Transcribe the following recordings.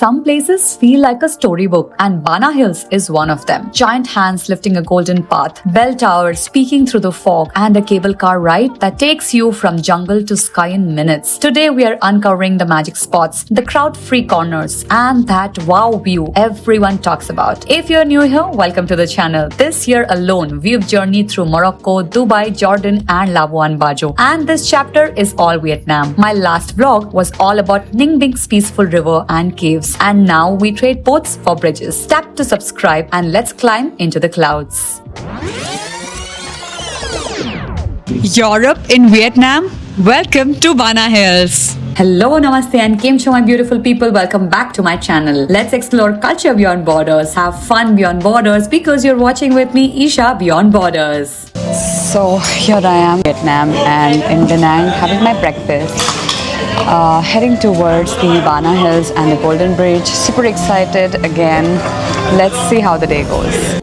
Some places feel like a storybook, and Bana Hills is one of them. Giant hands lifting a golden path, bell towers peeking through the fog, and a cable car ride that takes you from jungle to sky in minutes. Today we are uncovering the magic spots, the crowd-free corners, and that wow view everyone talks about. If you're new here, welcome to the channel. This year alone, we've journeyed through Morocco, Dubai, Jordan, and Labuan Bajo. And this chapter is all Vietnam. My last vlog was all about Ninh Bing's peaceful river and caves. And now we trade boats for bridges. Tap to subscribe and let's climb into the clouds. Europe in Vietnam. Welcome to Bana Hills. Hello, namaste and kem cho my beautiful people. Welcome back to my channel. Let's explore culture beyond borders, have fun beyond borders because you're watching with me, Isha, Beyond Borders. So here I am, Vietnam, and in Da Nang having my breakfast. Heading towards the Bana Hills and the Golden Bridge. Super excited again. Let's see how the day goes.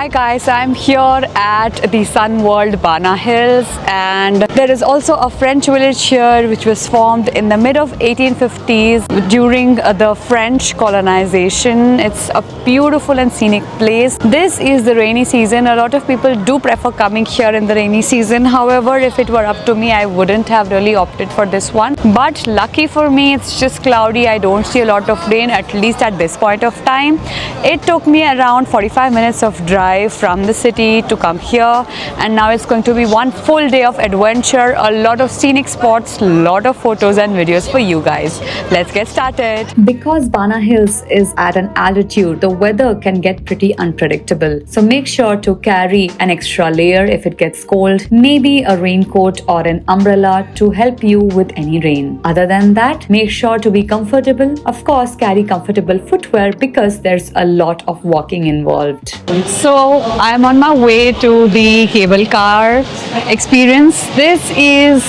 Hi guys, I'm here at the Sun World Bana Hills, and there is also a French village here which was formed in the mid of 1850s during the French colonization. It's a beautiful and scenic place. This is the rainy season. A lot of people do prefer coming here in the rainy season. However, if it were up to me, I wouldn't have really opted for this one. But lucky for me, it's just cloudy. I don't see a lot of rain, at least at this point of time. It took me around 45 minutes of drive from the city to come here, and now it's going to be one full day of adventure, a lot of scenic spots, lot of photos and videos for you guys. Let's get started. Because Bana Hills is at an altitude, the weather can get pretty unpredictable. So make sure to carry an extra layer if it gets cold, maybe a raincoat or an umbrella to help you with any rain. Other than that, make sure to be comfortable. Of course, carry comfortable footwear because there's a lot of walking involved. So I'm on my way to the cable car experience. This is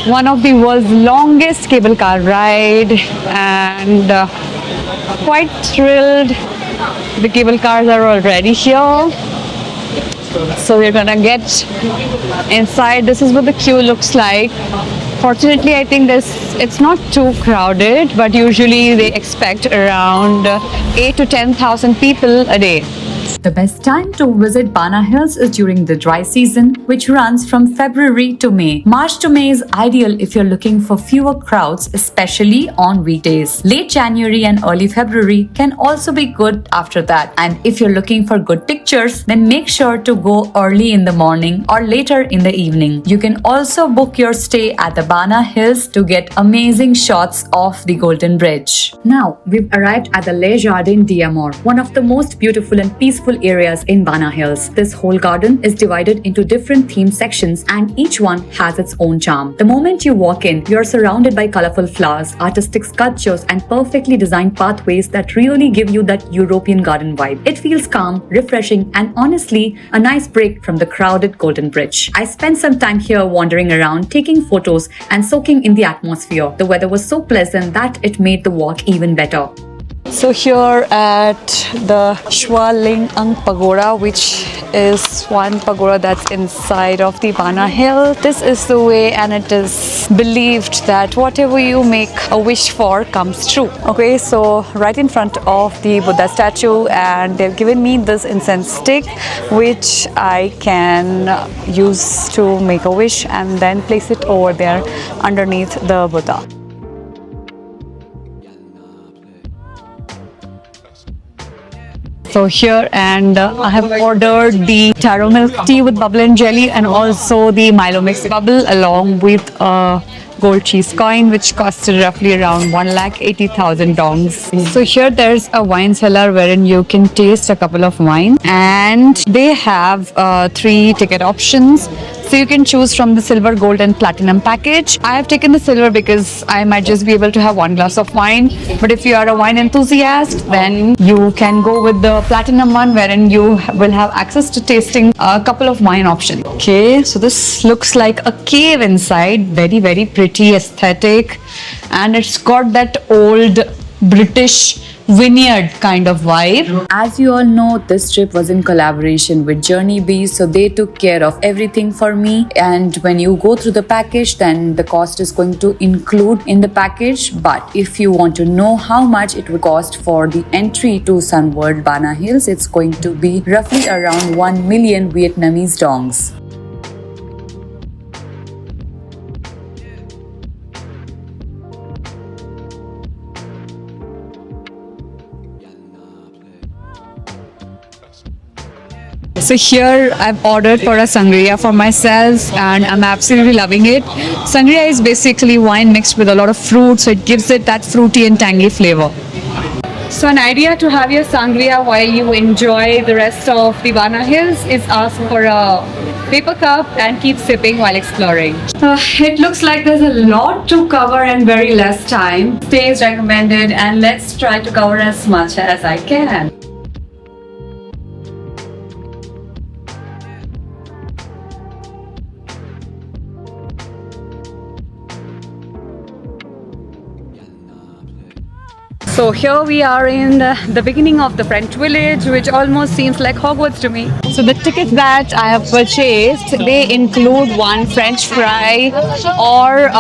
one of the world's longest cable car ride, and quite thrilled. The cable cars are already here. So we're gonna get inside. This is what the queue looks like. Fortunately, I think it's not too crowded, but usually they expect around 8 to 10,000 people a day. The best time to visit Bana Hills is during the dry season, which runs from February to May. March to May is ideal if you're looking for fewer crowds, especially on weekdays. Late January and early February can also be good after that. And if you're looking for good pictures, then make sure to go early in the morning or later in the evening. You can also book your stay at the Bana Hills to get amazing shots of the Golden Bridge. Now, we've arrived at the Les Jardins d'Amour, one of the most beautiful and peaceful areas in Bana Hills. This whole garden is divided into different themed sections, and each one has its own charm. The moment you walk in, you're surrounded by colorful flowers, artistic sculptures, and perfectly designed pathways that really give you that European garden vibe. It feels calm, refreshing, and honestly, a nice break from the crowded Golden Bridge. I spent some time here wandering around, taking photos, and soaking in the atmosphere. The weather was so pleasant that it made the walk even better. So here at the Chua Ling Ang Pagoda, which is one pagoda that's inside of the Bana Hill. This is the way, and it is believed that whatever you make a wish for comes true. Okay, so right in front of the Buddha statue, and they've given me this incense stick which I can use to make a wish and then place it over there underneath the Buddha. So here, and I have ordered the taro milk tea with bubble and jelly, and also the Milo mixed bubble along with gold cheese coin, which costed roughly around 1,80,000 dongs. So here there's a wine cellar wherein you can taste a couple of wines, and they have 3 ticket options. So you can choose from the silver, gold and platinum package. I have taken the silver because I might just be able to have 1 glass of wine. But if you are a wine enthusiast, then you can go with the platinum one, wherein you will have access to tasting a couple of wine options. Okay, so this looks like a cave inside. Very, very pretty, aesthetic. And it's got that old British vineyard kind of vibe. As you all know, this trip was in collaboration with Journey Bee, so they took care of everything for me. And when you go through the package, then the cost is going to include in the package. But if you want to know how much it would cost for the entry to Sun World Bana Hills, it's going to be roughly around 1 million Vietnamese dongs. So here I've ordered for a sangria for myself and I'm absolutely loving it. Sangria is basically wine mixed with a lot of fruit, so it gives it that fruity and tangy flavor. So an idea to have your sangria while you enjoy the rest of the Bana Hills is ask for a paper cup and keep sipping while exploring. It looks like there's a lot to cover and very less time. Stay is recommended and let's try to cover as much as I can. So here we are in the beginning of the French village, which almost seems like Hogwarts to me. So the tickets that I have purchased, they include 1 French fry or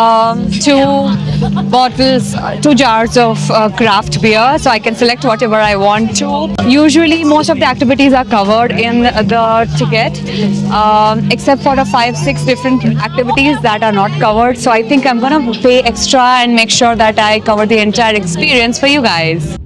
2 bottles, 2 jars of craft beer. So I can select whatever I want to. Usually most of the activities are covered in the ticket, except for the 5-6 different activities that are not covered. So I think I'm gonna pay extra and make sure that I cover the entire experience for you guys.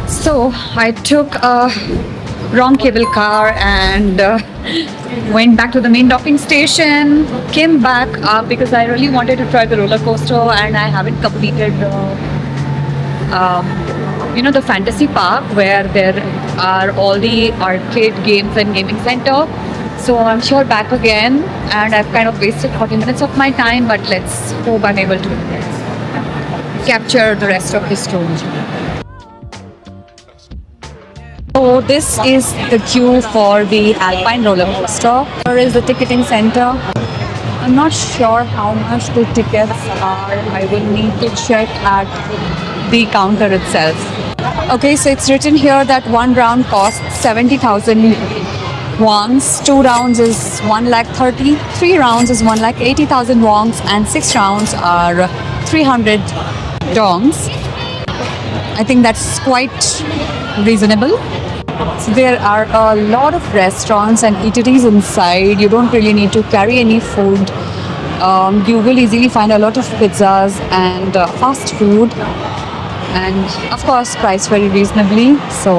So I took a wrong cable car and went back to the main docking station, came back because I really wanted to try the roller coaster and I haven't completed the fantasy park where there are all the arcade games and gaming center. So I'm sure back again and I've kind of wasted 40 minutes of my time, but let's hope I'm able to capture the rest of this tour. So this is the queue for the Alpine roller coaster. Here is the ticketing center. I'm not sure how much the tickets are. I will need to check at the counter itself. Okay, so it's written here that 1 round costs 70,000 wongs, 2 rounds is 1,30,000, 3 rounds is 1,80,000 wongs, and 6 rounds are 300 dongs. I think that's quite reasonable. So there are a lot of restaurants and eateries inside. You don't really need to carry any food. You will easily find a lot of pizzas and fast food, and of course priced very reasonably. So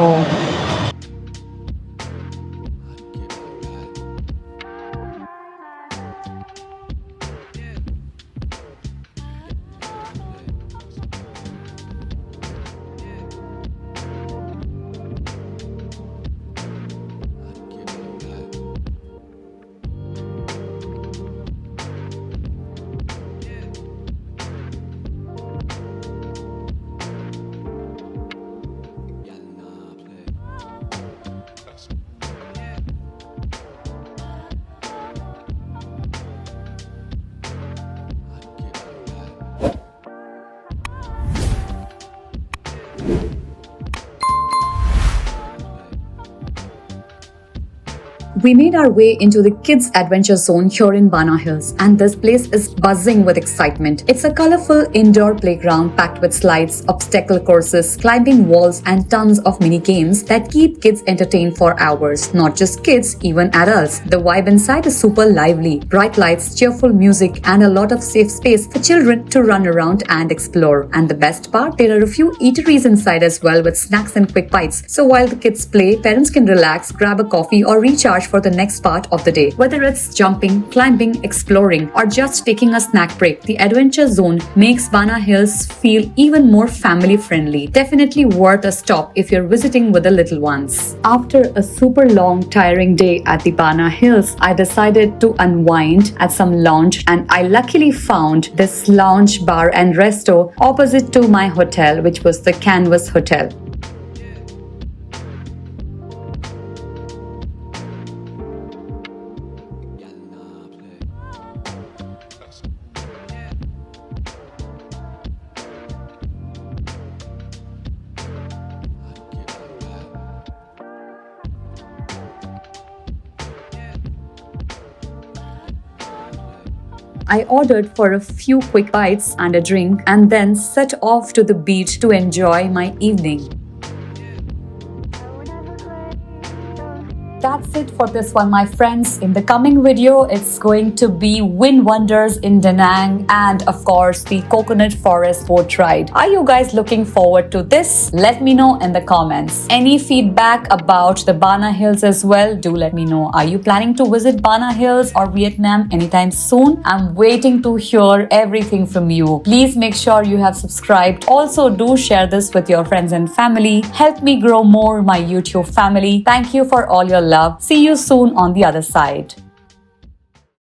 We made our way into the kids' adventure zone here in Bana Hills, and this place is buzzing with excitement. It's a colorful indoor playground packed with slides, obstacle courses, climbing walls, and tons of mini games that keep kids entertained for hours. Not just kids, even adults. The vibe inside is super lively. Bright lights, cheerful music, and a lot of safe space for children to run around and explore. And the best part, there are a few eateries inside as well with snacks and quick bites. So while the kids play, parents can relax, grab a coffee, or recharge for the next part of the day. Whether it's jumping, climbing, exploring, or just taking a snack break, the Adventure Zone makes Bana Hills feel even more family friendly. Definitely worth a stop if you're visiting with the little ones. After a super long, tiring day at the Bana Hills, I decided to unwind at some lounge, and I luckily found this lounge bar and resto opposite to my hotel, which was the Canvas Hotel. I ordered for a few quick bites and a drink, and then set off to the beach to enjoy my evening. That's it for this one, my friends. In the coming video, it's going to be wind wonders in Da Nang and of course the coconut forest boat ride. Are you guys looking forward to this? Let me know in the comments. Any feedback about the Bana Hills as well, do let me know. Are you planning to visit Bana Hills or Vietnam anytime soon? I'm waiting to hear everything from you. Please make sure you have subscribed. Also, do share this with your friends and family. Help me grow more my YouTube family. Thank you for all your love. See you soon on the other side.